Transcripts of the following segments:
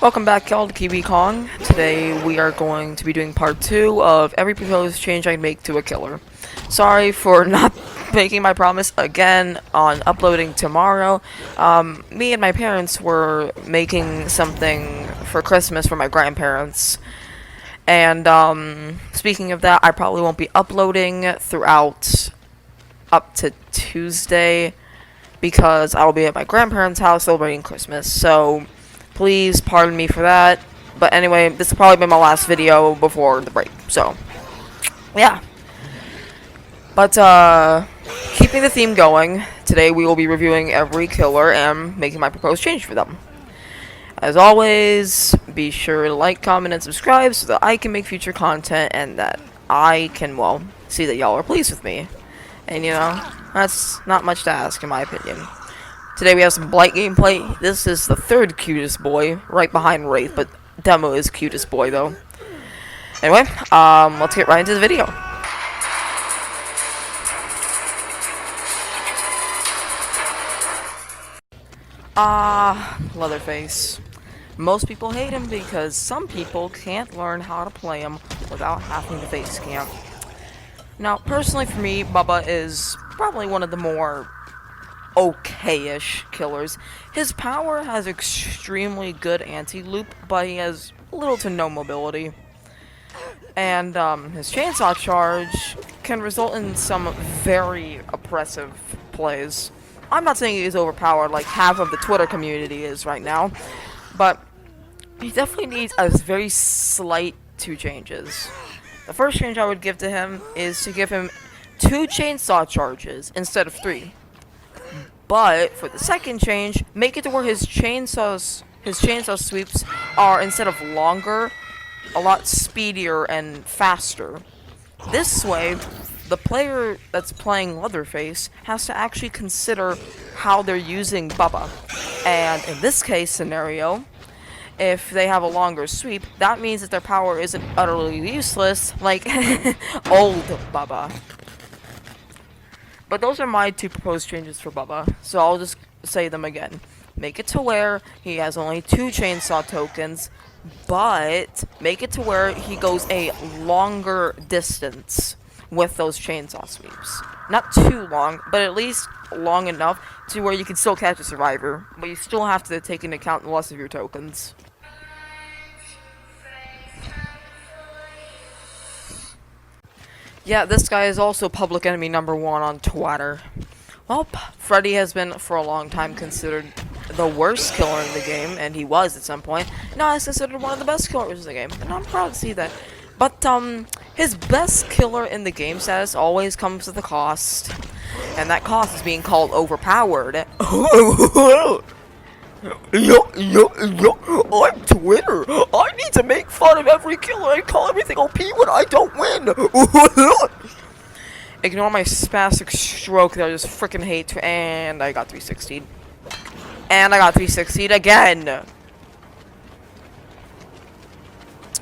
Welcome back, y'all, to Kiwi Kong. Today we are going to be doing part 2 of every proposed change I make to a killer. Sorry for not making my promise again on uploading tomorrow. Me and my parents were making something for Christmas for my grandparents. And speaking of that, I probably won't be uploading throughout up to Tuesday because I will be at my grandparents' house celebrating Christmas. So please pardon me for that. But anyway, this will probably be my last video before the break. So, yeah. But, keeping the theme going, today we will be reviewing every killer and making my proposed change for them. As always, be sure to like, comment, and subscribe so that I can make future content and that I can, well, see that y'all are pleased with me. And, you know, that's not much to ask in my opinion. Today we have some Blight gameplay. This is the third cutest boy, right behind Wraith, but Demo is cutest boy though. Anyway, let's get right into the video. Leatherface. Most people hate him because some people can't learn how to play him without having to face camp. Now, personally for me, Bubba is probably one of the more okay-ish killers. His power has extremely good anti-loop, but he has little to no mobility. And his chainsaw charge can result in some very oppressive plays. I'm not saying he's overpowered like half of the Twitter community is right now, but he definitely needs a very slight 2 changes. The first change I would give to him is to give him 2 chainsaw charges instead of 3. But for the second change, make it to where his chainsaw sweeps are, instead of longer, a lot speedier and faster. This way, the player that's playing Leatherface has to actually consider how they're using Bubba. And in this case scenario, if they have a longer sweep, that means that their power isn't utterly useless, like old Bubba. But those are my 2 proposed changes for Bubba, so I'll just say them again. Make it to where he has only 2 chainsaw tokens, but make it to where he goes a longer distance with those chainsaw sweeps. Not too long, but at least long enough to where you can still catch a survivor, but you still have to take into account the loss of your tokens. Yeah, this guy is also public enemy number 1 on Twitter. Well, Freddy has been for a long time considered the worst killer in the game, and he was at some point. Now he's considered one of the best killers in the game, and I'm proud to see that. But, his best killer in the game status always comes at a cost, and that cost is being called overpowered. I'm Twitter. I need to make fun of every killer and call everything OP when I don't win. Ignore my spastic stroke that I just freaking hate. And I got 360'd. And I got 360'd again.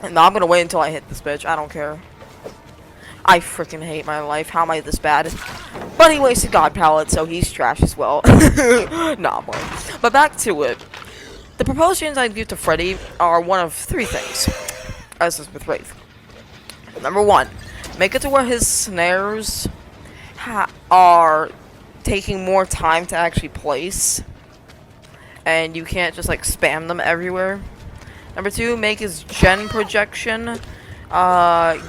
And now I'm gonna wait until I hit this bitch. I don't care. I freaking hate my life. How am I this bad? But he wasted God Palette, so he's trash as well. Nah, boy. But back to it. The proposed changes I'd give to Freddy are one of 3 things, as is with Wraith. Number 1, make it to where his snares are taking more time to actually place, and you can't just like spam them everywhere. Number 2, make his gen projection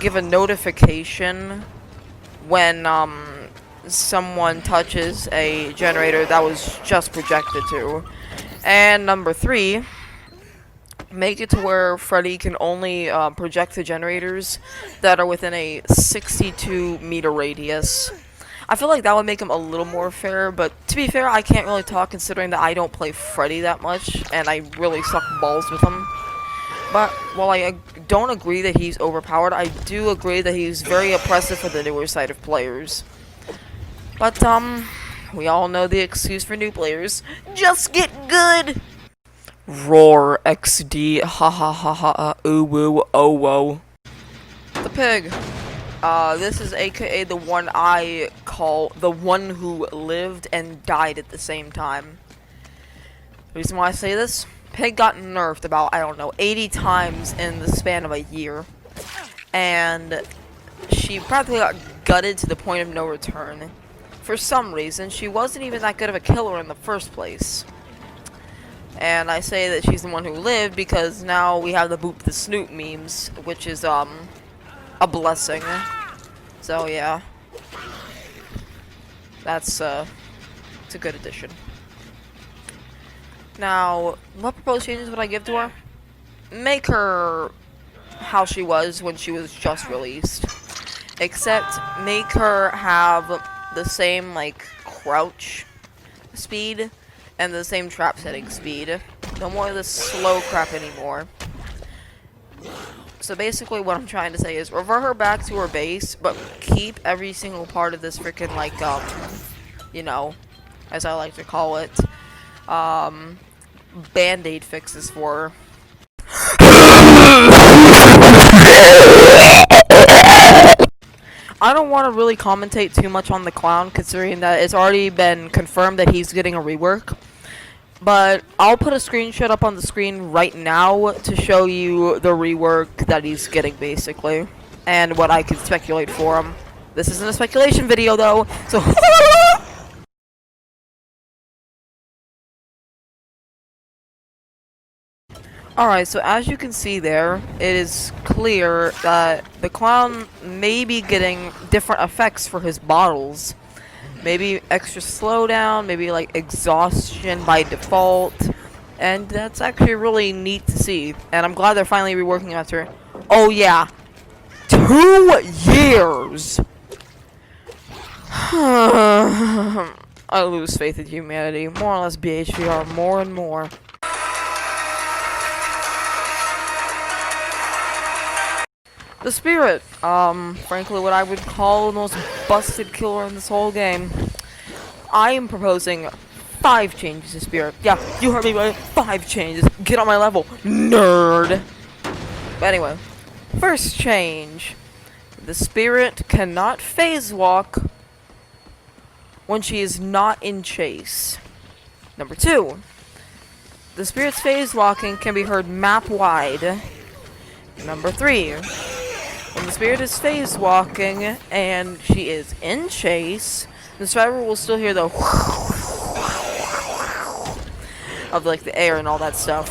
give a notification when someone touches a generator that was just projected to. And number 3, make it to where Freddy can only project the generators that are within a 62-meter radius. I feel like that would make him a little more fair, but to be fair, I can't really talk considering that I don't play Freddy that much, and I really suck balls with him. But while I don't agree that he's overpowered, I do agree that he's very oppressive for the newer side of players. But, we all know the excuse for new players. Just get good! Roar XD, ha ha ha ha, ooh woo, oh whoa. The pig. This is aka the one I call the one who lived and died at the same time. The reason why I say this? Pig got nerfed about, I don't know, 80 times in the span of a year. And she practically got gutted to the point of no return. For some reason, she wasn't even that good of a killer in the first place. And I say that she's the one who lived because now we have the Boop the Snoot memes, which is, a blessing. So, yeah. It's a good addition. Now, what proposed changes would I give to her? Make her how she was when she was just released. Except, make her have the same, like, crouch speed and the same trap setting speed. No more of this slow crap anymore. So basically what I'm trying to say is revert her back to her base, but keep every single part of this freaking, like, you know, as I like to call it, Band-Aid fixes for her. I don't want to really commentate too much on the clown, considering that it's already been confirmed that he's getting a rework. But I'll put a screenshot up on the screen right now to show you the rework that he's getting, basically, and what I can speculate for him. This isn't a speculation video, though, so... Alright, so as you can see there, it is clear that the clown may be getting different effects for his bottles. Maybe extra slowdown, maybe like exhaustion by default. And that's actually really neat to see. And I'm glad they're finally reworking after, oh yeah, 2 years! I lose faith in humanity. More or less BHVR, more and more. The Spirit, frankly what I would call the most busted killer in this whole game. I am proposing 5 changes to Spirit. Yeah, you heard me right, 5 changes. Get on my level, nerd! But anyway, first change. The Spirit cannot phase walk when she is not in chase. Number 2. The Spirit's phase walking can be heard map-wide. Number 3. When the Spirit is phase walking and she is in chase, the survivor will still hear the of like the air and all that stuff.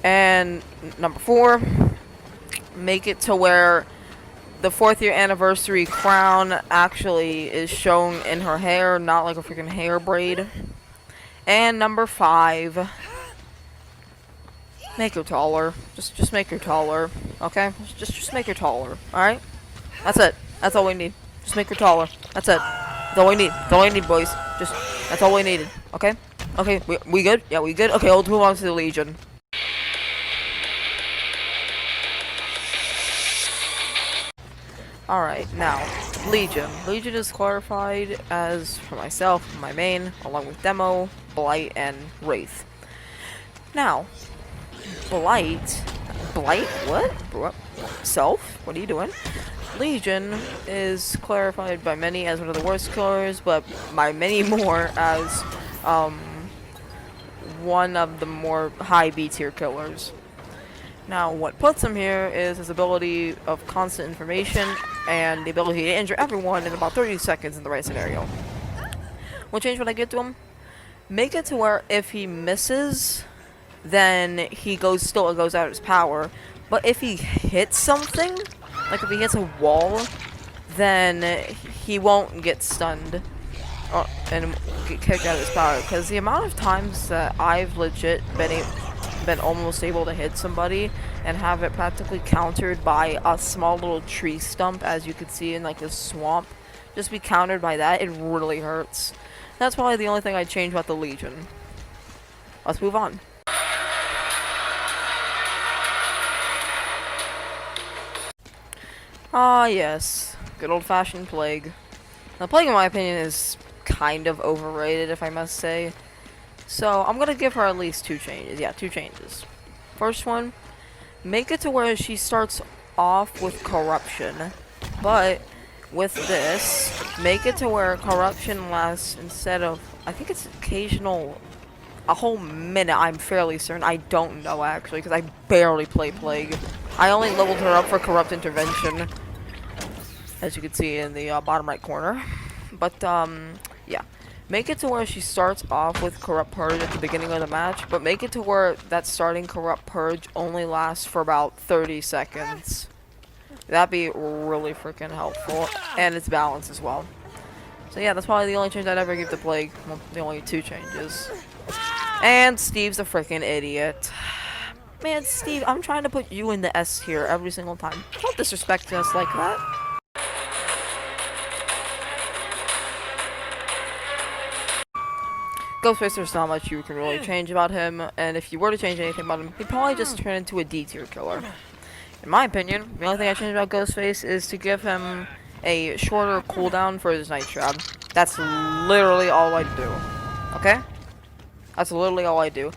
And number 4, make it to where the 4th year anniversary crown actually is shown in her hair, not like a freaking hair braid. And number 5, make her taller. Just make her taller. Okay? Just make her taller. Alright? That's it. That's all we need. Just make her taller. That's it. That's all we need. That's all we need, boys. That's all we needed. Okay? Okay, we good? Yeah, we good? Okay, let's move on to the Legion. Alright, now, Legion. Legion is clarified as, for myself, my main, along with Demo, Blight, and Wraith. Now, Blight? What? Self? What are you doing? Legion is clarified by many as one of the worst killers, but by many more as, one of the more high B tier killers. Now, what puts him here is his ability of constant information and the ability to injure everyone in about 30 seconds in the right scenario. What change would I get to him? Make it to where if he misses, then he still goes out of his power. But if he hits something, like if he hits a wall, then he won't get stunned and get kicked out of his power. Because the amount of times that I've legit been almost able to hit somebody and have it practically countered by a small little tree stump, as you can see in like a swamp, just be countered by that, it really hurts. That's probably the only thing I'd change about the Legion. Let's move on. Ah, yes. Good old-fashioned Plague. Now, Plague, in my opinion, is kind of overrated, if I must say. So, I'm gonna give her at least 2 changes. Yeah, 2 changes. First one, make it to where she starts off with Corruption. But, with this, make it to where Corruption lasts instead of, I think it's occasional a whole minute, I'm fairly certain. I don't know, actually, because I barely play Plague. I only leveled her up for Corrupt Intervention, as you can see in the bottom right corner. But, yeah. Make it to where she starts off with Corrupt Purge at the beginning of the match, but make it to where that starting Corrupt Purge only lasts for about 30 seconds. That'd be really freaking helpful, and it's balanced as well. So yeah, that's probably the only change I'd ever give to Plague. Well, the only 2 changes. And Steve's a freaking idiot. Man, Steve, I'm trying to put you in the S tier every single time. Don't disrespect us like that. Ghostface, there's not much you can really change about him, and if you were to change anything about him, he'd probably just turn into a D tier killer. In my opinion, the only thing I changed about Ghostface is to give him a shorter cooldown for his Night Trap. That's literally all I do. Okay? That's literally all I do.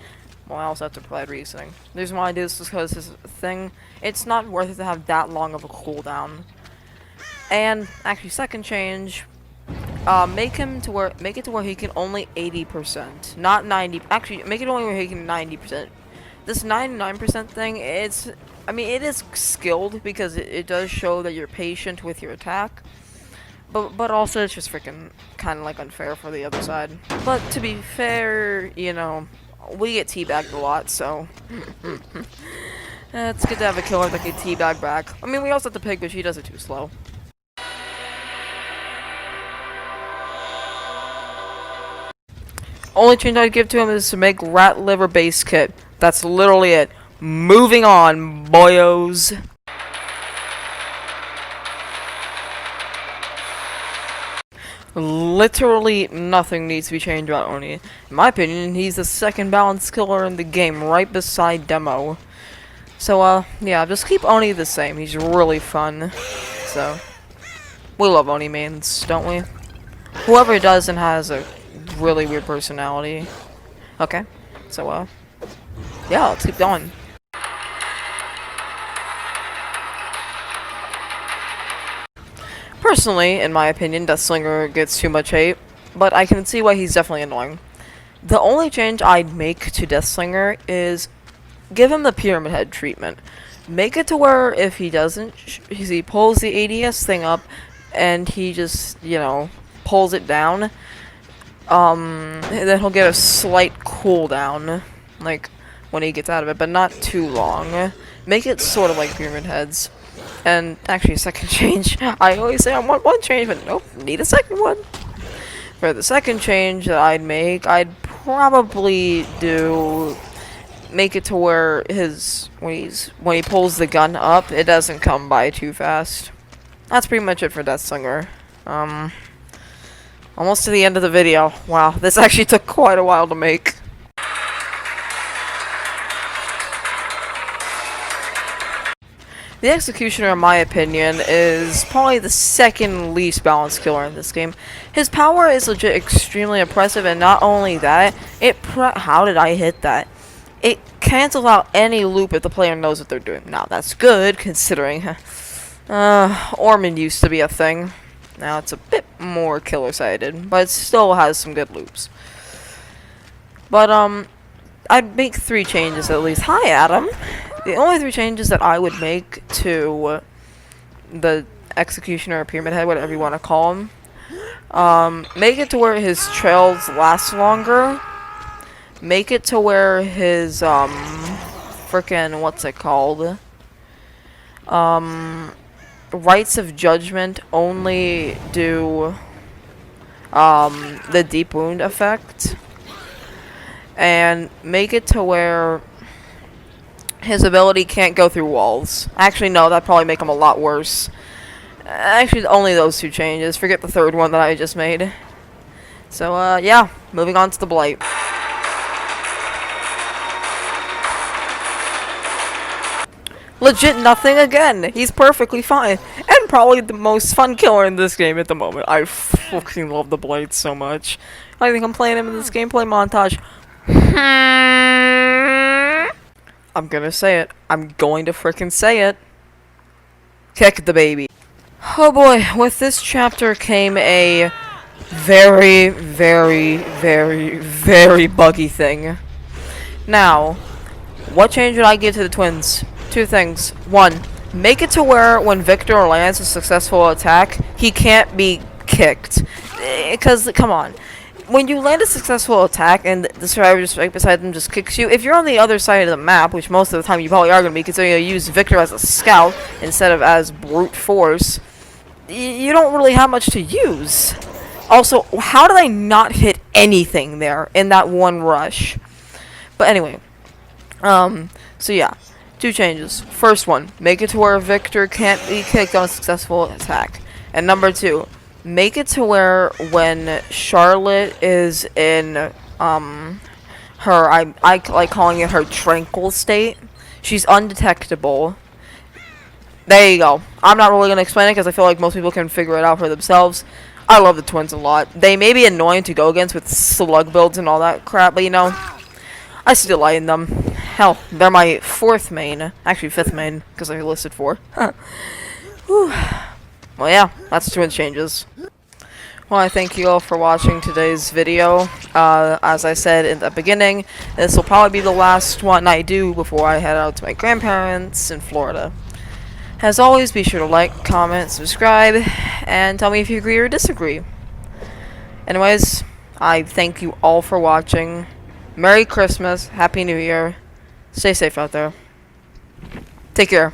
Well, I also have to provide reasoning. The reason why I do this is because this thing, it's not worth it to have that long of a cooldown. And actually, second change, make it to where he can only 80%, not 90. Actually, make it only where he can 90%. This 99% thing, I mean, it is skilled because it does show that you're patient with your attack. But also it's just freaking kind of like unfair for the other side. But to be fair, you know, we get teabagged a lot, so it's good to have a killer that can teabag back. I mean, we also have the Pig, but she does it too slow. Only change I'd give to him is to make Rat Liver base kit. That's literally it. Moving on, boyos. Literally nothing needs to be changed about Oni. In my opinion, he's the second balanced killer in the game, right beside Demo. So, yeah, just keep Oni the same. He's really fun. So, we love Oni mains, don't we? Whoever doesn't has a really weird personality. Okay, so, yeah, let's keep going. Personally, in my opinion, Deathslinger gets too much hate, but I can see why he's definitely annoying. The only change I'd make to Deathslinger is give him the Pyramid Head treatment. Make it to where if he doesn't, he pulls the ADS thing up, and he just, you know, pulls it down, then he'll get a slight cooldown, like, when he gets out of it, but not too long. Make it sort of like Pyramid Heads. And actually, a second change. I always say I want one change, but nope, need a second one. For the second change that I'd make, I'd probably make it to where when he pulls the gun up, it doesn't come by too fast. That's pretty much it for Deathslinger. Almost to the end of the video. Wow, this actually took quite a while to make. The Executioner, in my opinion, is probably the second least balanced killer in this game. His power is legit extremely impressive, and not only that, how did I hit that? It cancels out any loop if the player knows what they're doing. Now, that's good, considering Ormond used to be a thing. Now, it's a bit more killer-sided, but it still has some good loops. But, I'd make 3 changes at least. Hi, Adam! The only 3 changes that I would make to the Executioner or Pyramid Head, whatever you want to call him, make it to where his trails last longer. Make it to where his, frickin', what's it called? Rites of Judgment only do, the Deep Wound effect. And make it to where his ability can't go through walls. Actually, no, that'd probably make him a lot worse. Actually, only those 2 changes. Forget the third one that I just made. So, yeah, moving on to the Blight. Legit nothing again. He's perfectly fine. And probably the most fun killer in this game at the moment. I fucking love the Blight so much. I think I'm playing him in this gameplay montage. I'm gonna say it. I'm going to frickin' say it. Kick the baby. Oh boy, with this chapter came a Very, very, very, very buggy thing. Now, what change would I give to the twins? Two things. One, make it to where when Victor lands a successful attack, he can't be kicked. Because, come on. When you land a successful attack and the survivor just right beside them just kicks you, if you're on the other side of the map, which most of the time you probably are going to be, considering you use Victor as a scout instead of as brute force, you don't really have much to use. Also, how did I not hit anything there in that one rush? But anyway, so yeah, two changes. First one, make it to where Victor can't be kicked on a successful attack. And number two, make it to where when Charlotte is in, her, I like calling it her tranquil state, she's undetectable. There you go. I'm not really going to explain it because I feel like most people can figure it out for themselves. I love the twins a lot. They may be annoying to go against with slug builds and all that crap, but you know, I still like them. Hell, they're my fourth main. Actually, fifth main, because I listed 4. Whew. Well, yeah, that's twins changes. Well, I thank you all for watching today's video. As I said in the beginning, this will probably be the last one I do before I head out to my grandparents in Florida. As always, be sure to like, comment, subscribe, and tell me if you agree or disagree. Anyways, I thank you all for watching. Merry Christmas, Happy New Year. Stay safe out there. Take care.